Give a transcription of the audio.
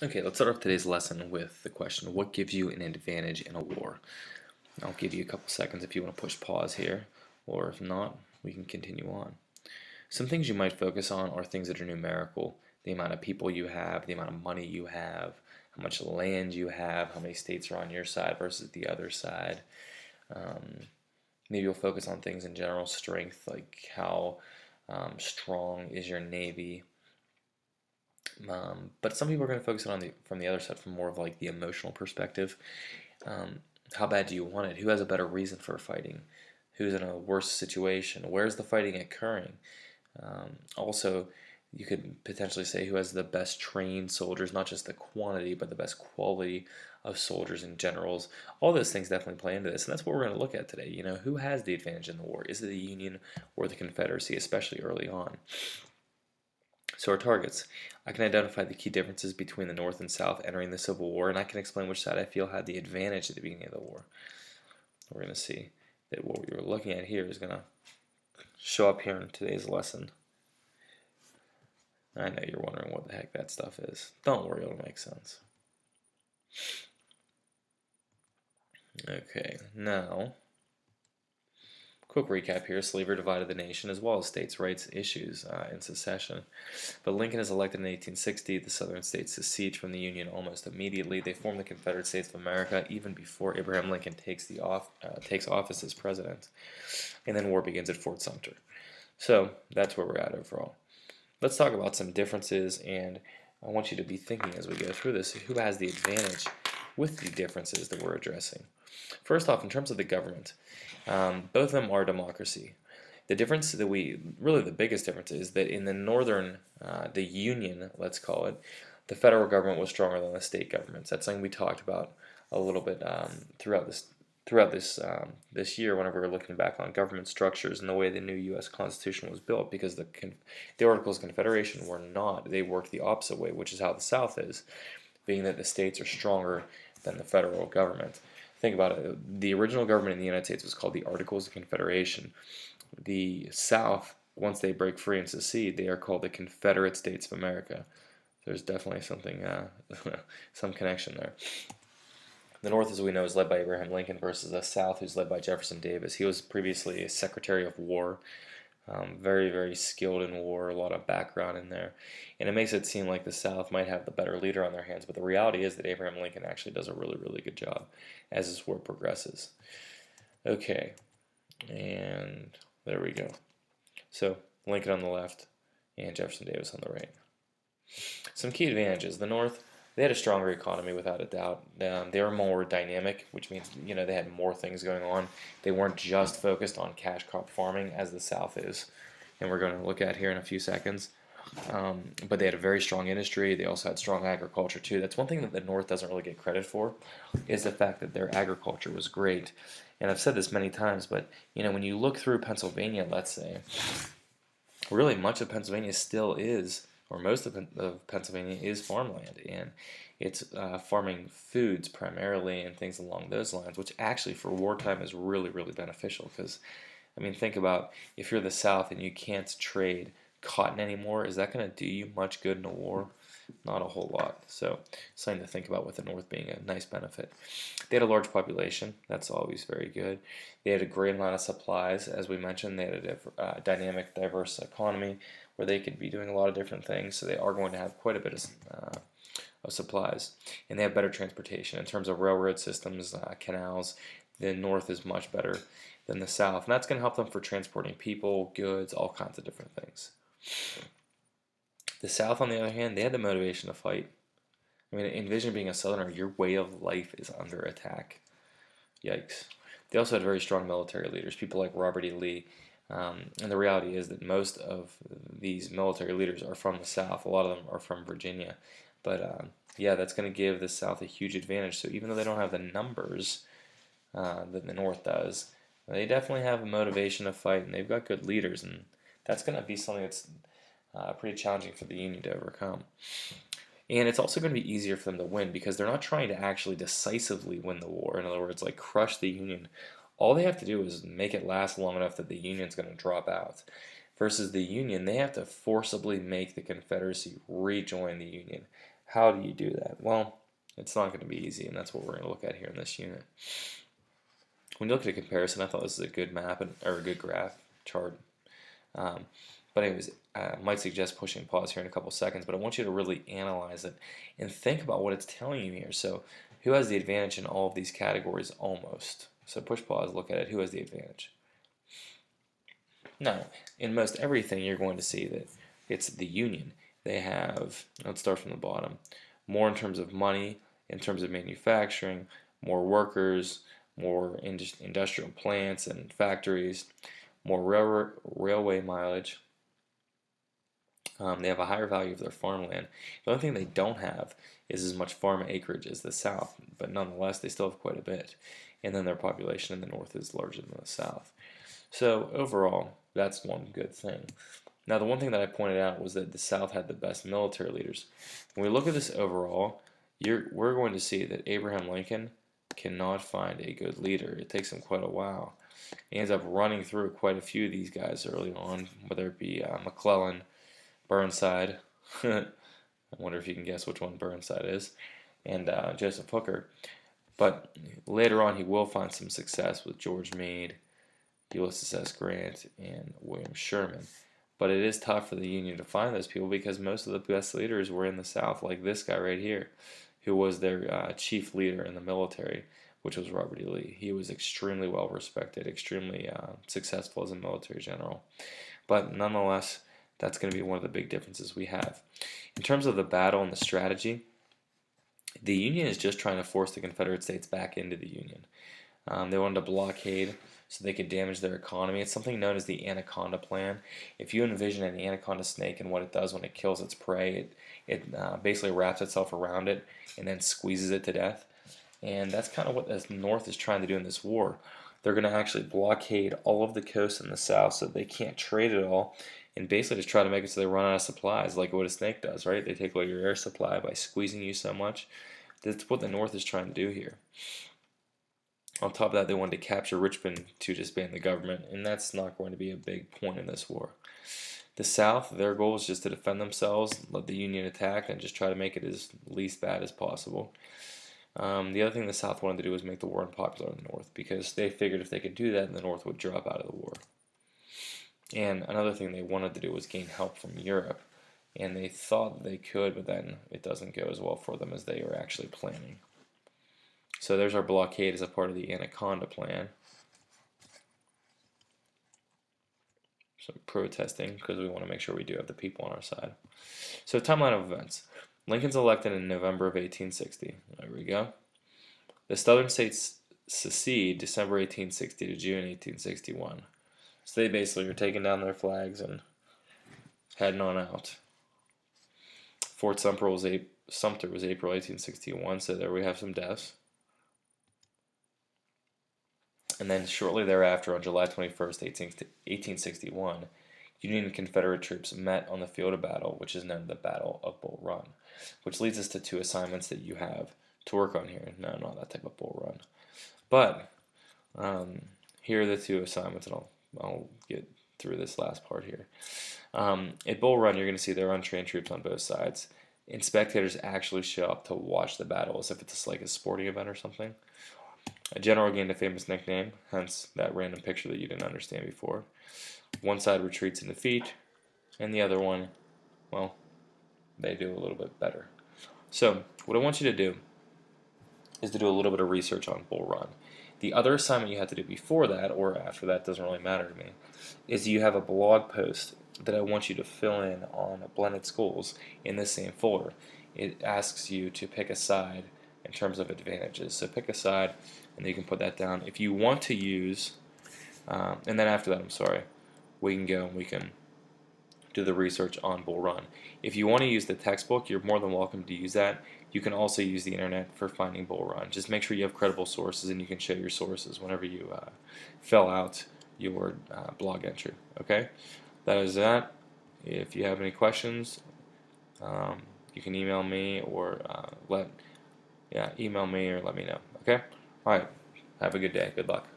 Okay, let's start off today's lesson with the question, what gives you an advantage in a war? I'll give you a couple seconds if you want to push pause here, or if not, we can continue on. Some things you might focus on are things that are numerical, the amount of people you have, the amount of money you have, how much land you have, how many states are on your side versus the other side. Maybe you'll focus on things in general, strength, like how strong is your navy. But some people are going to focus on from the other side, from more of like the emotional perspective. Um, how bad do you want it? Who has a better reason for fighting? Who's in a worse situation? Where's the fighting occurring? Also, you could potentially say who has the best trained soldiers, not just the quantity, but the best quality of soldiers and generals. All those things definitely play into this, and that's what we're going to look at today. You know, who has the advantage in the war? Is it the Union or the Confederacy, especially early on? So our targets. I can identify the key differences between the North and South entering the Civil War, and I can explain which side I feel had the advantage at the beginning of the war. We're going to see that what we were looking at here is going to show up here in today's lesson. I know you're wondering what the heck that stuff is. Don't worry, it'll make sense. Okay, now, quick recap here. Slavery divided the nation as well as states' rights issues in secession. But Lincoln is elected in 1860. The southern states secede from the Union almost immediately. They form the Confederate States of America even before Abraham Lincoln takes office as president. And then war begins at Fort Sumter. So that's where we're at overall. Let's talk about some differences, and I want you to be thinking as we go through this, who has the advantage with the differences that we're addressing. First off, in terms of the government, both of them are democracy. The difference that really the biggest difference is that in the northern, the Union, let's call it, the federal government was stronger than the state governments. That's something we talked about a little bit throughout this year whenever we were looking back on government structures and the way the new U.S. Constitution was built, because the Articles of Confederation were not. They worked the opposite way, which is how the South is, being that the states are stronger than the federal government. Think about it. The original government in the United States was called the Articles of Confederation. The South, once they break free and secede, they are called the Confederate States of America. There's definitely something, some connection there. The North, as we know, is led by Abraham Lincoln versus the South, who's led by Jefferson Davis. He was previously a Secretary of War, very, very skilled in war, a lot of background in there. And it makes it seem like the South might have the better leader on their hands, but the reality is that Abraham Lincoln actually does a really, really good job as this war progresses. Okay, and there we go. So, Lincoln on the left and Jefferson Davis on the right. Some key advantages. The North, they had a stronger economy without a doubt. They were more dynamic, which means they had more things going on. They weren't just focused on cash crop farming as the South is, and we're going to look at here in a few seconds. But they had a very strong industry. They also had strong agriculture too. That's one thing that the North doesn't really get credit for, is the fact that their agriculture was great. And I've said this many times, but when you look through Pennsylvania, let's say, really much of Pennsylvania still is, or most of Pennsylvania is farmland, and it's farming foods primarily and things along those lines, which actually for wartime is really, really beneficial. Because, I mean, think about if you're the South and you can't trade cotton anymore, is that going to do you much good in a war? Not a whole lot. So something to think about with the North being a nice benefit. They had a large population. That's always very good. They had a great amount of supplies, as we mentioned. They had a dynamic, diverse economy where they could be doing a lot of different things. So they are going to have quite a bit of supplies. And they have better transportation. In terms of railroad systems, canals, the North is much better than the South. And that's going to help them for transporting people, goods, all kinds of different things. The South, on the other hand, they had the motivation to fight. I mean, envision being a Southerner, your way of life is under attack. Yikes. They also had very strong military leaders, people like Robert E. Lee. And the reality is that most of these military leaders are from the South. A lot of them are from Virginia. But yeah, that's going to give the South a huge advantage. So even though they don't have the numbers that the North does, they definitely have a motivation to fight, and they've got good leaders. And that's going to be something that's pretty challenging for the Union to overcome. And it's also going to be easier for them to win because they're not trying to actually decisively win the war. In other words, like crush the Union. All they have to do is make it last long enough that the Union's going to drop out. versus the Union, they have to forcibly make the Confederacy rejoin the Union. How do you do that? Well, it's not going to be easy, and that's what we're going to look at here in this unit. When you look at a comparison, I thought this is a good map or a good graph chart. But anyways, I might suggest pushing pause here in a couple seconds, but I want you to really analyze it and think about what it's telling you here. So who has the advantage in all of these categories almost? So push pause, look at it. Who has the advantage? Now, in most everything, you're going to see that it's the Union. They have, let's start from the bottom, more in terms of money, in terms of manufacturing, more workers, more industrial plants and factories, more railway mileage. They have a higher value of their farmland. The only thing they don't have is as much farm acreage as the South, but nonetheless, they still have quite a bit. And then their population in the North is larger than the South. So overall, that's one good thing. Now, the one thing that I pointed out was that the South had the best military leaders. When we look at this overall, we're going to see that Abraham Lincoln cannot find a good leader. It takes him quite a while. He ends up running through quite a few of these guys early on, whether it be McClellan, Burnside. I wonder if you can guess which one Burnside is, and Joseph Hooker. But later on, he will find some success with George Meade, Ulysses S. Grant, and William Sherman. But it is tough for the Union to find those people because most of the best leaders were in the South, like this guy right here, who was their chief leader in the military, which was Robert E. Lee. He was extremely well respected, extremely successful as a military general. But nonetheless, that's going to be one of the big differences we have. In terms of the battle and the strategy, the Union is just trying to force the Confederate States back into the Union. They wanted to blockade so they could damage their economy. It's something known as the Anaconda Plan. If you envision an anaconda snake and what it does when it kills its prey, it basically wraps itself around it and then squeezes it to death. And that's kind of what the North is trying to do in this war. They're going to actually blockade all of the coast in the South so they can't trade it all, and basically just try to make it so they run out of supplies, like what a snake does, right? They take away your air supply by squeezing you so much. That's what the North is trying to do here. On top of that, they wanted to capture Richmond to disband the government, and that's not going to be a big point in this war. The South, their goal is just to defend themselves, let the Union attack, and just try to make it as least bad as possible. The other thing the South wanted to do was make the war unpopular in the North, because they figured if they could do that, the North would drop out of the war. And another thing they wanted to do was gain help from Europe, and they thought they could, but then it doesn't go as well for them as they were actually planning. So there's our blockade as a part of the Anaconda Plan. So protesting, because we want to make sure we do have the people on our side. So timeline of events. Lincoln's elected in November of 1860. There we go. The Southern states secede December 1860 to June 1861. So they basically are taking down their flags and heading on out. Fort Sumter was April 1861, so there we have some deaths. And then shortly thereafter, on July 21st, 1861, Union and Confederate troops met on the field of battle, which is known as the Battle of Bull Run, which leads us to two assignments that you have to work on here. No, not that type of Bull Run. But here are the two assignments, and I'll get through this last part here. At Bull Run, you're going to see there are untrained troops on both sides, and spectators actually show up to watch the battle as if it's like a sporting event or something. A general gained a famous nickname, hence that random picture that you didn't understand before. One side retreats in defeat, and the other one, well, they do a little bit better. So, what I want you to do is to do a little bit of research on Bull Run. The other assignment you have to do before that, or after that, doesn't really matter to me, is you have a blog post that I want you to fill in on blended schools in this same folder. It asks you to pick a side in terms of advantages. So pick a side, and then you can put that down. If you want to use, and then after that, we can go and we can do the research on Bull Run. If you want to use the textbook, you're more than welcome to use that. You can also use the internet for finding Bull Run. Just make sure you have credible sources, and you can show your sources whenever you fill out your blog entry. Okay, that is that. If you have any questions, you can email me or email me or let me know. Okay, all right. Have a good day. Good luck.